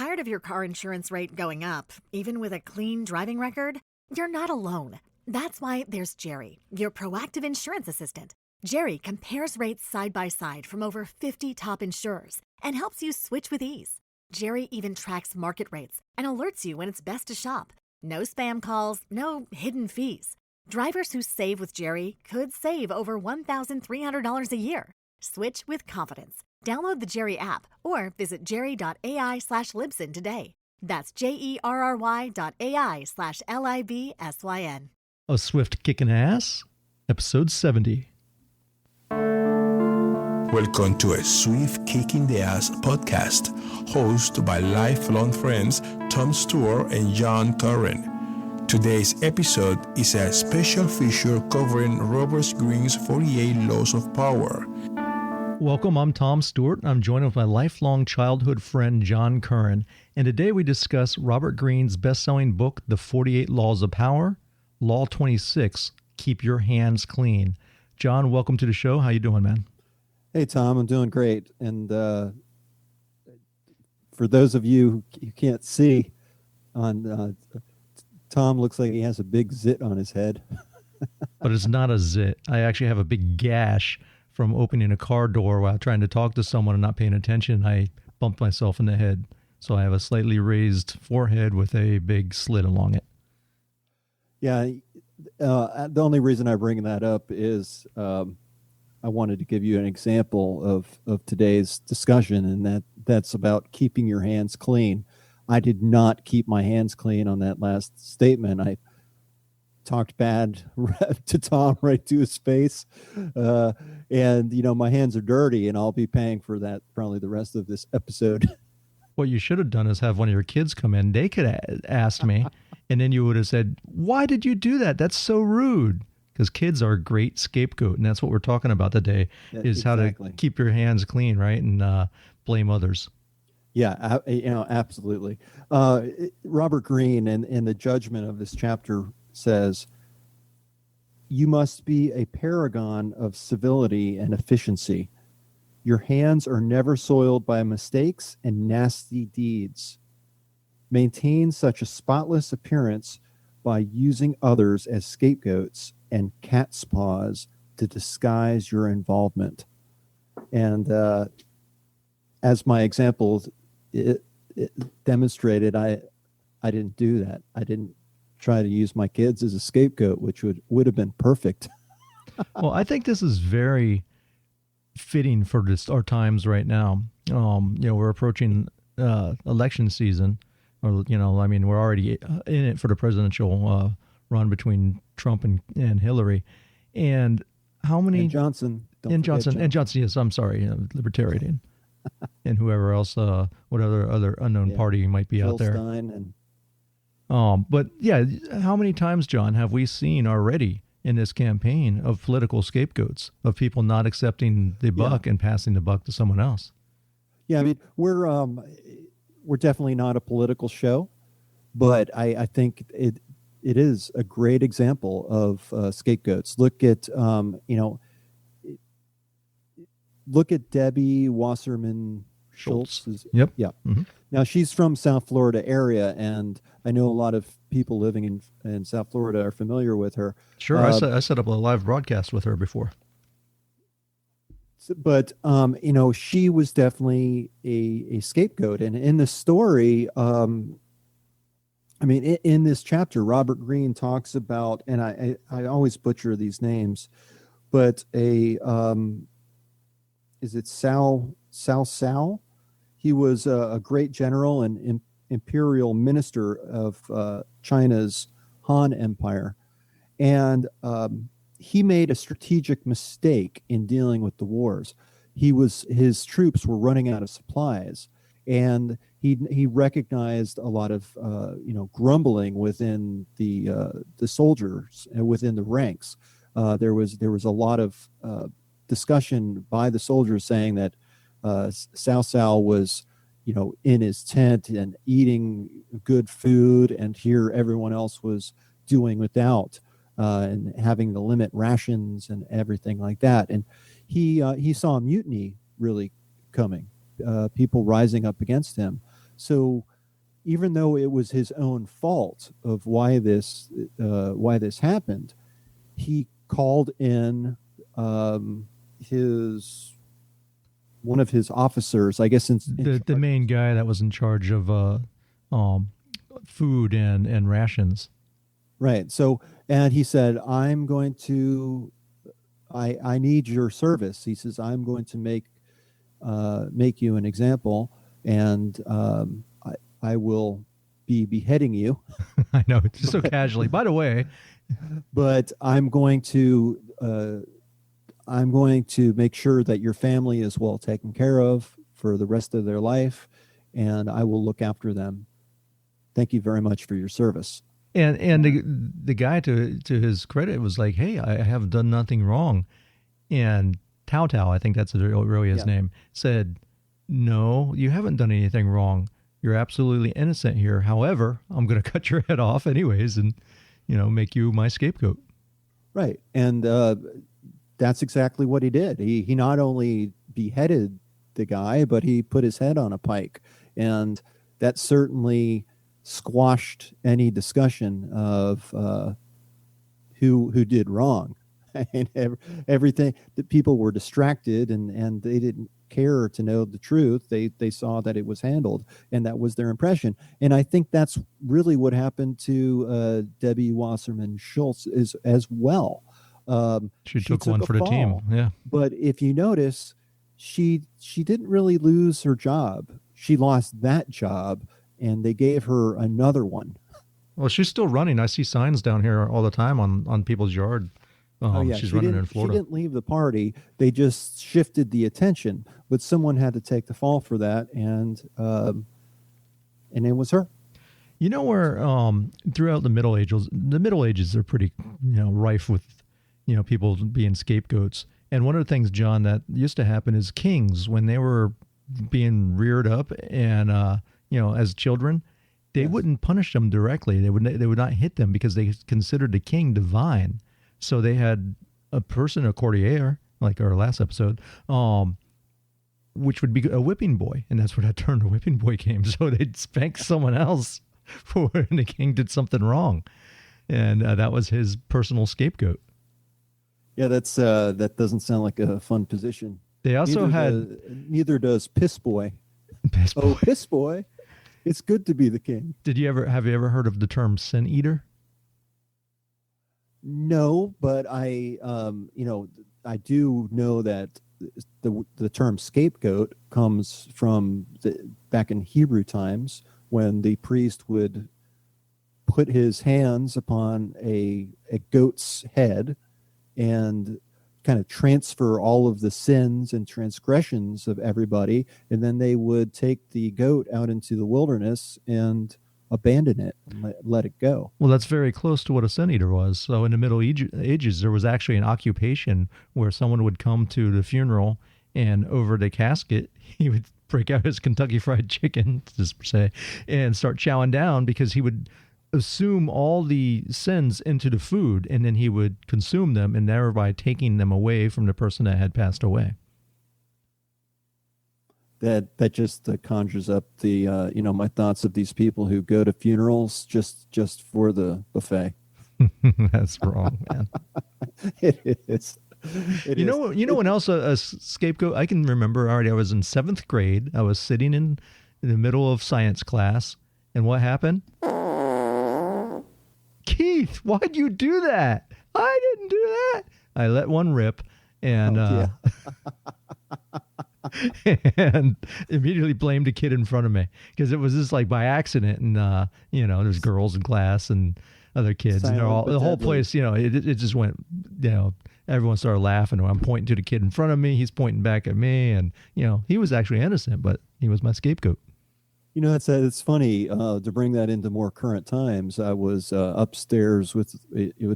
Tired of your car insurance rate going up, even with a clean driving record? You're not alone. That's why there's Jerry, your proactive insurance assistant. Jerry compares rates side by side from over 50 top insurers and helps you switch with ease. Jerry even tracks market rates and alerts you when it's best to shop. No spam calls, no hidden fees. Drivers who save with Jerry could save over $1,300 a year. Switch with confidence. Download the Jerry app or visit jerry.ai/Libsyn today. That's JERRY.ai/LIBSYN. A Swift Kickin' Ass, episode 70. Welcome to A Swift Kicking the Ass podcast, hosted by lifelong friends Tom Stewart and John Curren. Today's episode is a special feature covering Rober Greene's 48 Laws of Power. Welcome, I'm Tom Stewart, and I'm joined with my lifelong childhood friend John Curren, and today we discuss Rober Greene's best-selling book, The 48 Laws of Power, Law 26, Keep Your Hands Clean. John, welcome to the show. How you doing, man? Hey, Tom, I'm doing great. And for those of you who can't see, Tom looks like he has a big zit on his head. But it's not a zit. I actually have a big gash from opening a car door while trying to talk to someone and not paying attention. I bumped myself in the head. So I have a slightly raised forehead with a big slit along it. Yeah, the only reason I bring that up is I wanted to give you an example of today's discussion, and that's about keeping your hands clean. I did not keep my hands clean on that last statement. I talked bad to Tom right to his face. And, you know, my hands are dirty, and I'll be paying for that probably the rest of this episode. What you should have done is have one of your kids come in. They could have asked me, and then you would have said, why did you do that? That's so rude. Because kids are a great scapegoat, and that's what we're talking about today, is exactly how to keep your hands clean, right, and blame others. Yeah, absolutely. Rober Greene in the judgment of this chapter says, you must be a paragon of civility and efficiency. Your hands are never soiled by mistakes and nasty deeds. Maintain such a spotless appearance by using others as scapegoats and cat's paws to disguise your involvement. And as my example it demonstrated, I didn't do that. I didn't try to use my kids as a scapegoat, which would have been perfect. Well, I think this is very fitting for our times right now. We're approaching election season, or we're already in it for the presidential run between Trump and Hillary, and how many Johnson, yes, I'm sorry, Libertarian, and whoever else, what other unknown party might be Jill out there. Stein But yeah, how many times, John, have we seen already in this campaign of political scapegoats, of people not accepting the buck and passing the buck to someone else? Yeah, I mean, we're definitely not a political show, but I think it is a great example of scapegoats. Look at Debbie Wasserman Schultz. Yep. Yeah. Mm-hmm. Now she's from South Florida area, and I know a lot of people living in South Florida are familiar with her. Sure, I set up a live broadcast with her before. But she was definitely a scapegoat, and in the story, in this chapter, Rober Greene talks about, and I always butcher these names, but is it Cao Cao? He was a great general and imperial minister of China's Han Empire, and he made a strategic mistake in dealing with the wars. His troops were running out of supplies, and he recognized a lot of grumbling within the soldiers and within the ranks. There was a lot of discussion by the soldiers saying that Cao Cao was in his tent and eating good food, and here everyone else was doing without and having to limit rations and everything like that. And he saw a mutiny really coming, people rising up against him. So even though it was his own fault of why this happened, he called in his one of his officers, I guess, the main guy that was in charge of food and rations. Right. So, and he said, I need your service. He says, I'm going to make you an example, and I will be beheading you. I know, just so casually. By the way, but I'm going to make sure that your family is well taken care of for the rest of their life, and I will look after them. Thank you very much for your service. And the guy, to his credit, was like, hey, I have done nothing wrong. And Tao, I think that's really his name, said, no, you haven't done anything wrong. You're absolutely innocent here. However, I'm going to cut your head off anyways and, make you my scapegoat. Right. And that's exactly what he did. He not only beheaded the guy, but he put his head on a pike. And that certainly squashed any discussion of who did wrong. And everything, that people were distracted and they didn't care to know the truth. They saw that it was handled, and that was their impression. And I think that's really what happened to Debbie Wasserman Schultz as well. She took one for the team. Yeah. But if you notice, she didn't really lose her job. She lost that job, and they gave her another one. Well, she's still running. I see signs down here all the time on people's yard. She's running in Florida. She didn't leave the party. They just shifted the attention, but someone had to take the fall for that, and it was her. You know where throughout the Middle Ages are pretty rife with people being scapegoats. And one of the things, John, that used to happen is kings, when they were being reared up and as children, they wouldn't punish them directly. They would not hit them because they considered the king divine. So they had a person, a courtier, like our last episode, which would be a whipping boy. And that's where that term, the whipping boy, came. So they'd spank someone else for when the king did something wrong. And that was his personal scapegoat. Yeah, that doesn't sound like a fun position. They also neither does piss boy. Piss boy. Oh, piss boy. It's good to be the king. Have you ever heard of the term sin eater? No, but I do know that the term scapegoat comes from back in Hebrew times, when the priest would put his hands upon a goat's head and kind of transfer all of the sins and transgressions of everybody, and then they would take the goat out into the wilderness and abandon it and let it go. Well, that's very close to what a sin eater was. So in the Middle Ages, there was actually an occupation where someone would come to the funeral, and over the casket, he would break out his Kentucky Fried Chicken, just per se, and start chowing down, because he would assume all the sins into the food, and then he would consume them, and thereby taking them away from the person that had passed away. That just conjures up the my thoughts of these people who go to funerals just for the buffet. That's wrong, man. It is. You know when else a scapegoat I can remember already? I was in 7th grade. I was sitting in the middle of science class, and what happened? Keith, why'd you do that? I didn't do that. I let one rip, and and immediately blamed a kid in front of me, because it was just like by accident, and there's girls in class and other kids, and the whole place, it just went, everyone started laughing. I'm pointing to the kid in front of me, he's pointing back at me, and he was actually innocent, but he was my scapegoat. It's funny to bring that into more current times. I was upstairs with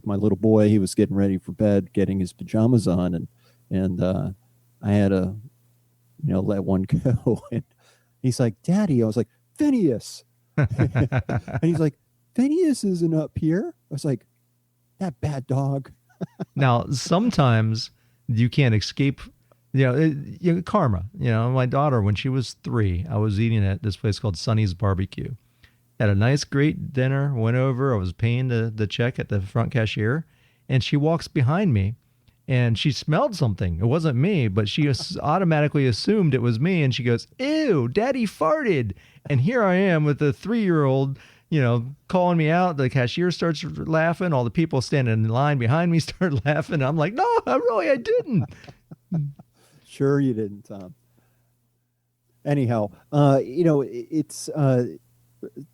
my little boy. He was getting ready for bed, getting his pajamas on, and I had to let one go. And he's like, "Daddy," I was like, "Phineas," and he's like, "Phineas isn't up here." I was like, "That bad dog." Now, sometimes you can't escape Karma. My daughter, when she was 3, I was eating at this place called Sonny's Barbecue. Had a nice, great dinner, went over, I was paying the check at the front cashier, and she walks behind me, and she smelled something. It wasn't me, but she automatically assumed it was me, and she goes, "Ew, Daddy farted." And here I am with a 3-year-old, calling me out. The cashier starts laughing. All the people standing in line behind me start laughing. I'm like, "No, I didn't." Sure you didn't, Tom. Anyhow, it's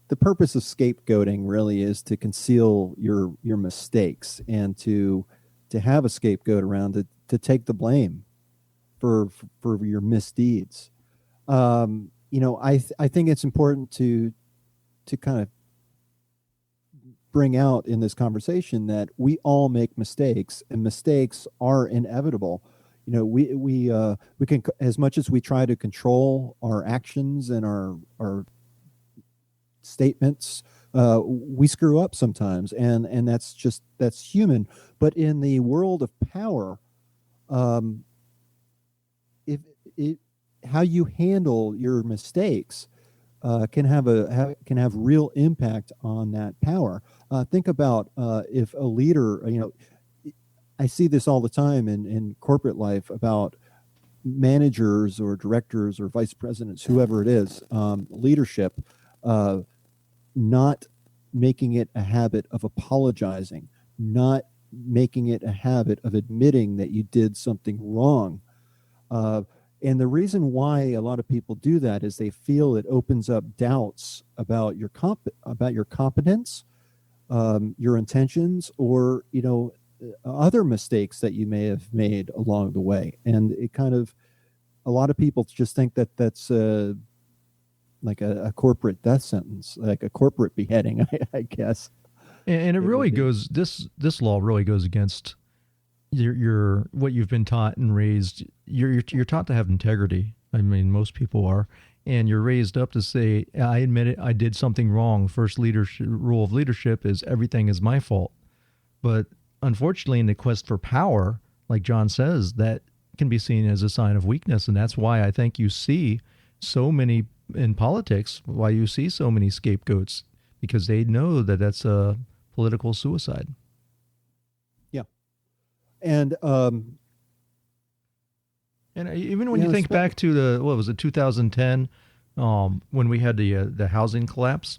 the purpose of scapegoating really is to conceal your mistakes and to have a scapegoat around to take the blame for your misdeeds. I think it's important to kind of bring out in this conversation that we all make mistakes, and mistakes are inevitable. We can, as much as we try to control our actions and our statements, we screw up sometimes, and that's human. But in the world of power, how you handle your mistakes can have real impact on that power. Think about if a leader, I see this all the time in corporate life about managers or directors or vice presidents, whoever it is, leadership, not making it a habit of apologizing, not making it a habit of admitting that you did something wrong. And the reason why a lot of people do that is they feel it opens up doubts about your competence, your intentions, or other mistakes that you may have made along the way. And it a lot of people just think that that's like a corporate death sentence, like a corporate beheading, I guess. And it really goes, this law really goes against your what you've been taught and raised. You're taught to have integrity. I mean, most people are, and you're raised up to say, "I admit it, I did something wrong." First rule of leadership is everything is my fault. But unfortunately, in the quest for power, like John says, that can be seen as a sign of weakness, and that's why I think you see so many in politics. Why you see so many scapegoats, because they know that that's a political suicide. And even when you think back to what was it, 2010, when we had the housing collapse,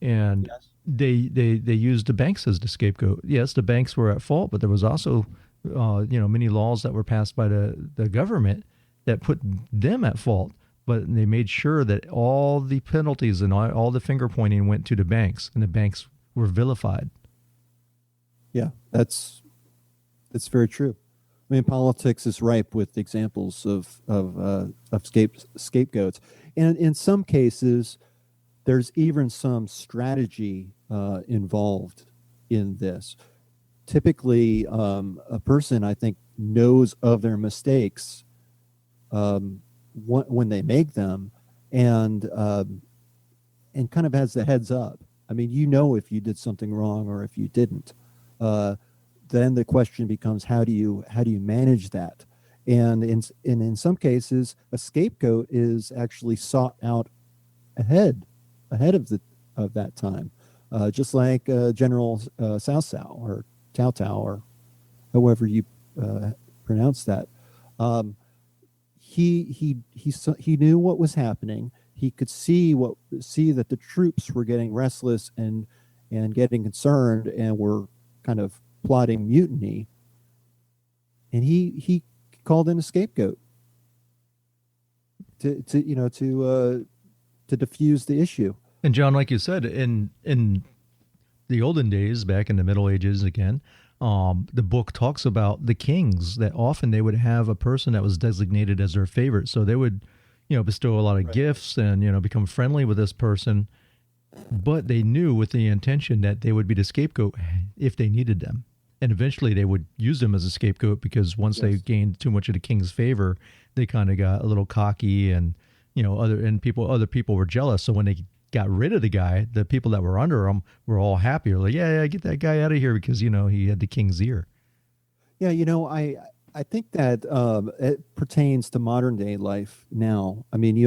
and yes, they used the banks as the scapegoat. Yes, the banks were at fault, but there was also many laws that were passed by the government that put them at fault. But they made sure that all the penalties and all the finger pointing went to the banks, and the banks were vilified. Yeah, that's very true. I mean, politics is ripe with examples of scapegoats, and in some cases, there's even some strategy involved in this. Typically, a person, I think, knows of their mistakes when they make them, and kind of has the heads up. I mean, if you did something wrong or if you didn't. Then the question becomes, how do you manage that? And in some cases, a scapegoat is actually sought out ahead of that time, just like General Cao Cao or Tao Tao or however you pronounce that. He knew what was happening. He could see that the troops were getting restless and getting concerned and were kind of plotting mutiny, and he called in a scapegoat to diffuse the issue. And John, like you said, in the olden days, back in the Middle Ages again, the book talks about the kings, that often they would have a person that was designated as their favorite. So they would, bestow a lot of gifts and, become friendly with this person. But they knew with the intention that they would be the scapegoat if they needed them. And eventually they would use them as a scapegoat, because once they gained too much of the king's favor, they kind of got a little cocky, and, other people were jealous. So when they got rid of the guy, the people that were under him were all happy. Like, yeah, get that guy out of here, because, he had the king's ear. Yeah, I think that it pertains to modern day life now. I mean,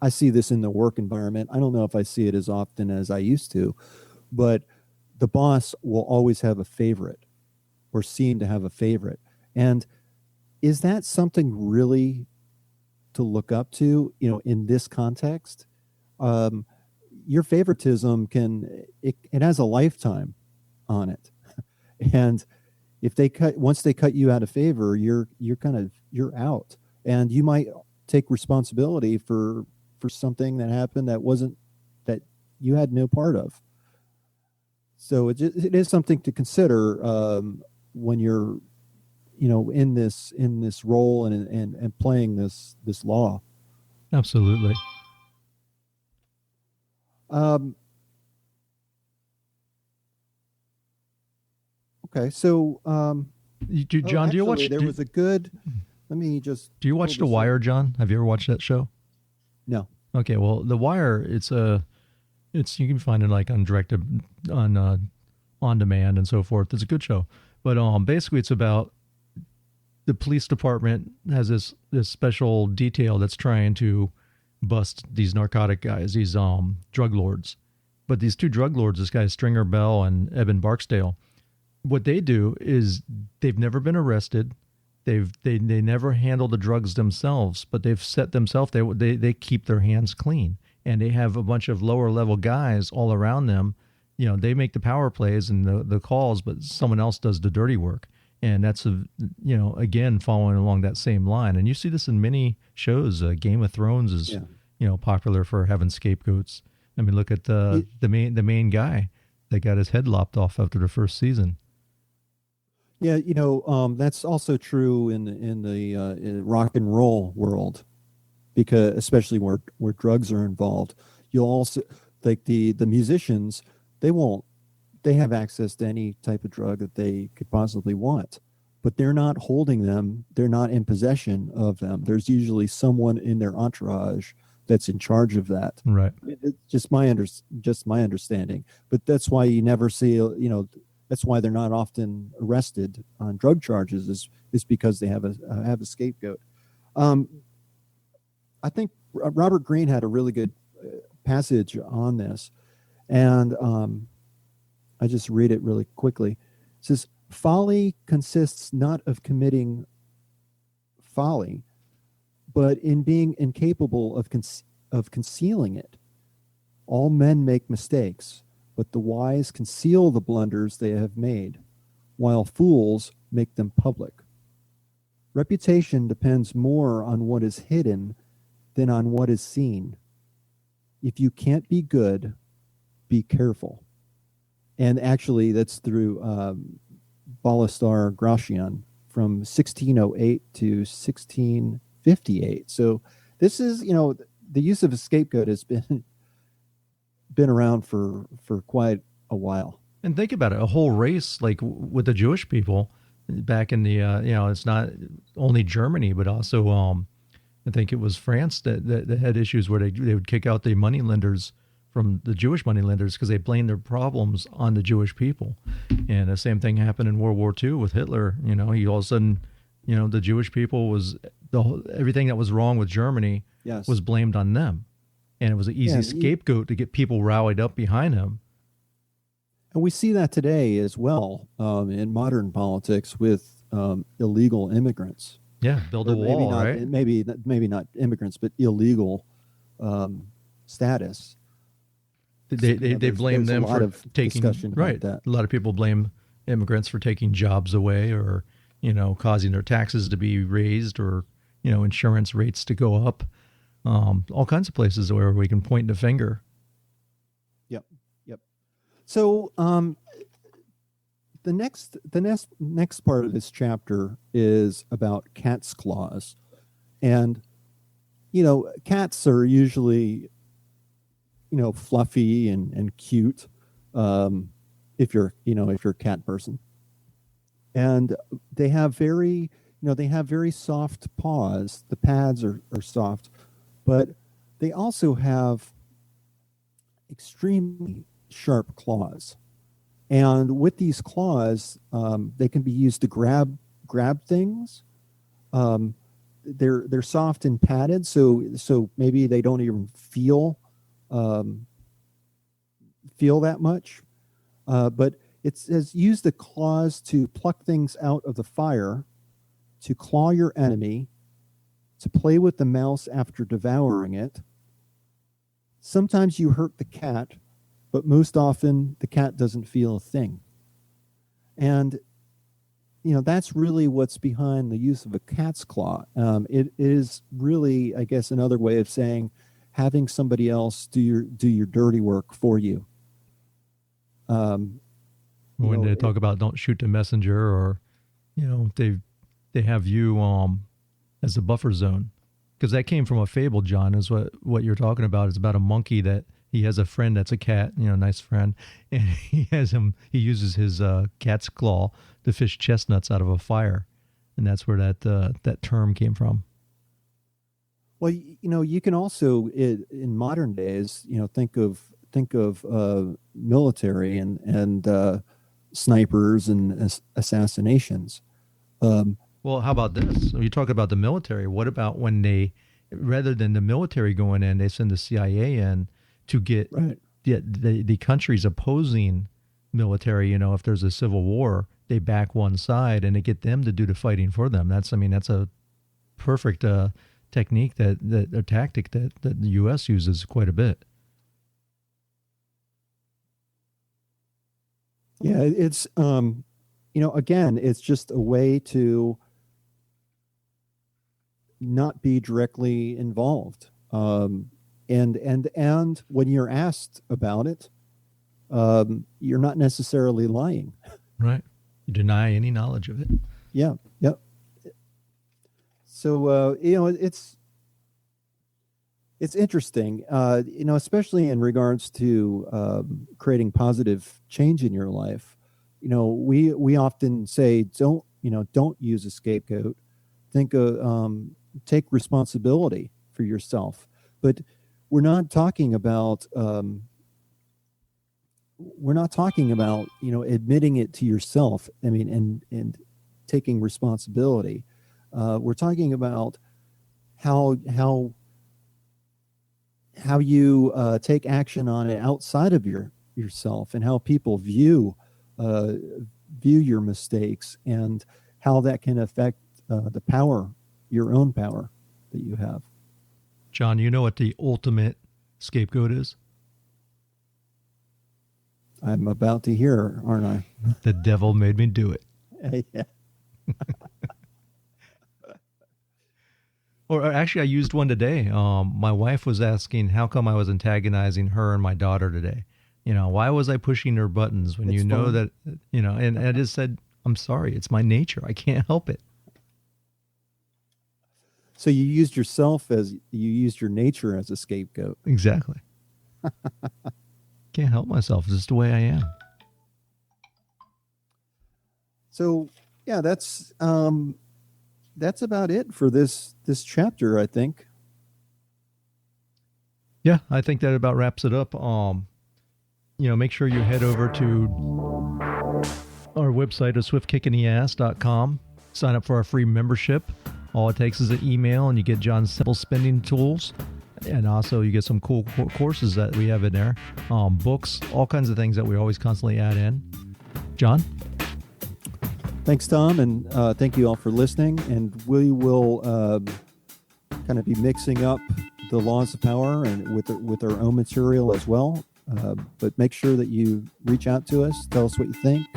I see this in the work environment. I don't know if I see it as often as I used to, but the boss will always have a favorite or seem to have a favorite. And is that something really to look up to, in this context? Your favoritism it has a lifetime on it. And if once they cut you out of favor, you're out, and you might take responsibility for something that happened that you had no part of. So it is something to consider when you're in this role and playing this law. Absolutely. Okay, so John, do you watch? There was a good. Let me just. Do you watch The Wire, John? Have you ever watched that show? No. Okay, well, The Wire, it's you can find it like on on demand and so forth. It's a good show, but basically it's about the police department has this special detail that's trying to bust these narcotic guys, these drug lords. But these two drug lords, this guy Stringer Bell and Eben Barksdale, what they do is they've never been arrested. They never handle the drugs themselves, but they've set themselves. They keep their hands clean, and they have a bunch of lower level guys all around them. They make the power plays and the calls, but someone else does the dirty work. And that's again following along that same line. And you see this in many shows. Game of Thrones is popular for having scapegoats. I mean, look at the main guy that got his head lopped off after the first season. Yeah, that's also true in the rock and roll world, because especially where drugs are involved. You'll also, like the musicians, they have access to any type of drug that they could possibly want, but they're not holding them. They're not in possession of them. There's usually someone in their entourage that's in charge of that. Right. It's just my understanding, but that's why you never see, that's why they're not often arrested on drug charges is because they have a scapegoat. I think Rober Greene had a really good passage on this, and I just read it really quickly. It says, "Folly consists not of committing folly, but in being incapable of concealing it. All men make mistakes, but the wise conceal the blunders they have made, while fools make them public. Reputation depends more on what is hidden than on what is seen. If you can't be good, be careful." And actually, that's through Ballastar Gracian from 1608 to 1658. So this is, the use of a scapegoat has been around for quite a while. And think about it, a whole race, like with the Jewish people back in the, it's not only Germany, but also I think it was France that had issues where they would kick out the moneylenders from the Jewish moneylenders because they blamed their problems on the Jewish people. And the same thing happened in World War II with Hitler. He all of a sudden, the Jewish people everything that was wrong with Germany was blamed on them. And it was an easy scapegoat to get people rallied up behind him. And we see that today as well in modern politics with illegal immigrants. Yeah, build a wall, right? Maybe not immigrants, but illegal status. They blame them for taking right. A lot of people blame immigrants for taking jobs away, or causing their taxes to be raised, or insurance rates to go up. All kinds of places where we can point the finger. Yep. So the next part of this chapter is about cat's claws, and cats are usually fluffy and cute if you're a cat person, and they have very soft paws. The pads are soft, but they also have extremely sharp claws. And with these claws, they can be used to grab grab things. They're soft and padded, so maybe they don't even feel that much. But it says use the claws to pluck things out of the fire, to claw your enemy, to play with the mouse after devouring it. Sometimes you hurt the cat, but most often the cat doesn't feel a thing. And that's really what's behind the use of a cat's claw. It is really, I guess, another way of saying having somebody else do your dirty work for you. When they talk about don't shoot the messenger, or they have you as a buffer zone, because that came from a fable, John, is what you're talking about. It's about a monkey that he has a friend that's a cat, nice friend, and he uses his cat's claw to fish chestnuts out of a fire, and that's where that term came from. Well, you can also in modern days, think of military and snipers and assassinations. Well, how about this? You talk about the military. What about when they, rather than the military going in, they send the CIA in to get the countries opposing military? If there's a civil war, they back one side and they get them to do the fighting for them. That's a perfect technique a tactic that the U.S. uses quite a bit. Yeah, it's again, it's just a way to not be directly involved. And when you're asked about it, you're not necessarily lying. Right. You deny any knowledge of it. Yeah. Yep. So, it's interesting, especially in regards to creating positive change in your life. We often say, don't use a scapegoat. Take responsibility for yourself. But we're not talking about admitting it to yourself. I mean, and taking responsibility. We're talking about how you take action on it outside of yourself, and how people view your mistakes, and how that can affect your own power that you have. John, you know what the ultimate scapegoat is? I'm about to hear, aren't I? The devil made me do it. Yeah. Or actually, I used one today. My wife was asking how come I was antagonizing her and my daughter today. Why was I pushing her buttons when it's fun. that, and I just said, I'm sorry, it's my nature. I can't help it. So you used your nature as a scapegoat. Exactly. Can't help myself. It's just the way I am. So yeah, that's about it for this chapter, I think. Yeah, I think that about wraps it up. Make sure you head over to our website at swiftkickinatheass.com. Sign up for our free membership. All it takes is an email, and you get John's simple spending tools. And also you get some cool courses that we have in there. Books, all kinds of things that we always constantly add in. John? Thanks, Tom, and thank you all for listening. And we will kind of be mixing up the laws of power and with our own material as well. But make sure that you reach out to us. Tell us what you think.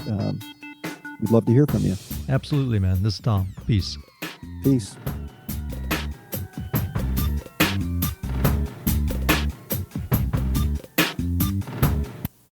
We'd love to hear from you. Absolutely, man. This is Tom. Peace. Peace.